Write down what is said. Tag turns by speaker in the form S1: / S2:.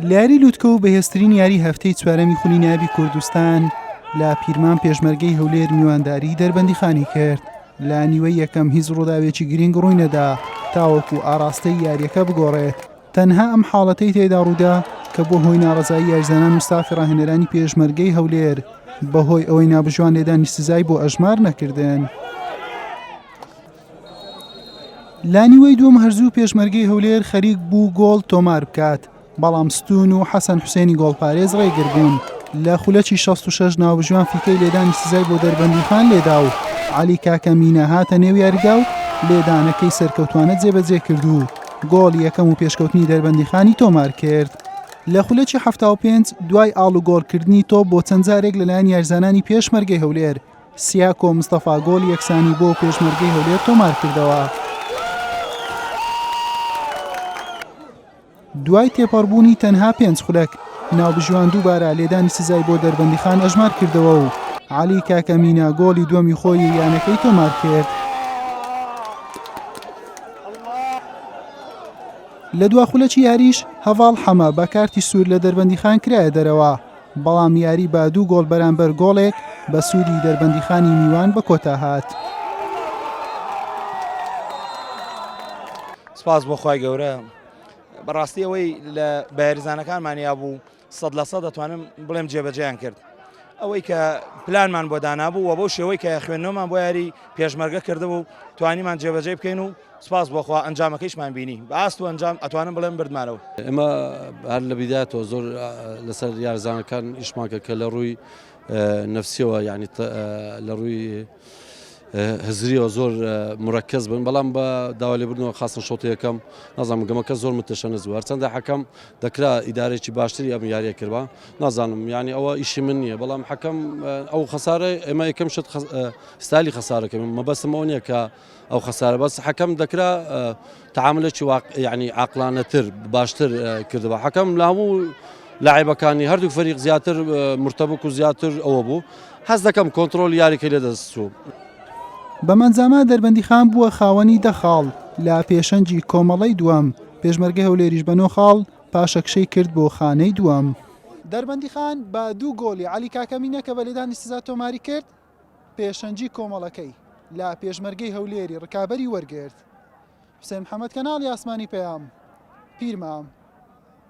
S1: لاری لوتکە و بەهێزترین یاری هەفتەی چوارەمی خولی نابی کوردستان لە پیرمان پێشمەرگەی هەولێر میوانداری دەربەندیخانی کرد. لە نیوەی یەکەم هیچ ڕووداوێکی گرنگ ڕووی نەدا تاوەکو ئاراستەی یاریەکە بگۆڕێت. تەنها ئەم حاڵەتەی تێدا ڕوودا کە بۆ هۆی ناڕەزایی یاریزانان و ستافی ڕاهێنەرانی پێشمەرگەی هەولێر بەهۆی ئەوەی نابژوان لێدانی سزای بۆ ئەژمار نەکردن. لە نیوەی دووەم هەرزوو پێشمەرگەی هەولێر خەریک بوو گۆڵ تۆمار بکات، بەڵام ستون و حەسەن حوسێنی گۆڵپارێز ڕێگر بوون. لە خولەکی 66 ناوبژوان فیکەی لێدانی سزای بۆ دەربەندیخان لێدا و عەلی کاکە مینە هاتە نێو یاریگا و لێدانەکەی سەرکەوتوانە جێبەجێ کردو. گۆڵ یەکەم و پێشکەوتنی دەربەندیخانی تۆمار کرد. لە خولەکی 75 دوای ئاڵ و گۆڵکردنی تۆ بۆ چەند جارێک لەلایەن یاریزانانی پێشمەرگەی هەولێر سیاکۆ مستەفا گۆڵ یەکسانی بۆ پێشمەرگەی هەولێر تۆمار کردەوە. دوای تێپەڕبوونی تەنها 5 خولەک ناوبژوان دووبارە لێدانی سزای بۆ دەربەندیخان ئەژمار کردەوە و عەلی کاکە مینە گۆڵی دووەمی خۆی یانەکەی تۆمار کرد. لە دوا خولەکی یاریش هەڤاڵ حەمە بە کارتی سوور لە دەربەندیخان کرایە دەرەوە، بەڵام یاری بە 2 گۆڵ بەرامبەر گۆڵێک بە سووری دەربەندیخانی میوان بە کۆتا هات.
S2: سپاس بۆ خوای گەورە. بەڕاستی ئەوەی لە بەیاریزانەکانمانیا بوو 100% دەتوانم بڵێم جێبەجێیان کرد. ئەوەی کە پلانمان بۆ دانابوو و بەو شێوەی کە خوێندنەوەمان بۆ یاری پێشمەرگە کردبوو توانیمان جێبەجێ بکەین و سپاس بۆخوا ئەنجامەکەیشمان بینی بە ئاست و ئەنجام ئەتوانم بڵێم بردمانەوە.
S3: ئێمە هەر لە بیدایەتەوە زۆر لەسەر یاریزانەکان ئیشمانکە کە لە ڕووی نەفسیەوە یعنی لە ڕووی هزریەوە زۆر مرەکەز بن، بەڵام بە داوا لێبوردنەوە خاستن شۆتە یەکەم نازانم گەمەکە زۆر متەشەنەز بوو. هەرچەندە حەکەم دەکرا ئیدارێکی باشتری ئەم یاریە کردبا، نازانم یعنی ئەوە ئیشی من نییە، بەڵام حەکەم ئەو خەسارە ئێمە یەکەم شت ستایلی خەسارەکەم مەبەستم ئەو نییە کە ئەو خەسارە بەس حەکەم دەکرا تەعاملێکی یعنی عاقلانەتر باشتر کردبا. حەکەم لە هەموو لاعیبەکانی هەردوو فەریق زیاتر مرتەبک و زیاتر ئەوە بوو. حەز دەکەم کۆنتڕۆل یاریکە لێدەستوو.
S1: بەمەنجامە دەربەندیخان بووە خاوەنی 10 خاڵ لە پێشەنجی کۆمەڵەی دووەم. پێشمەرگەی هەولێریش بە 9 خاڵ پاشەکشەی کرد بۆ خانەی دووەم. دەربەندیخان بە 2 گۆڵی عەلی کاکەمینە کە بە لێدانی سزا تۆماری کرد پێشەنجی کۆمەڵەکەی لە پێشمەرگەی هەولێری ڕکابەری وەرگرت. حوسێن محەممەد کەناڵی ئاسمانی پەیام پیرمام.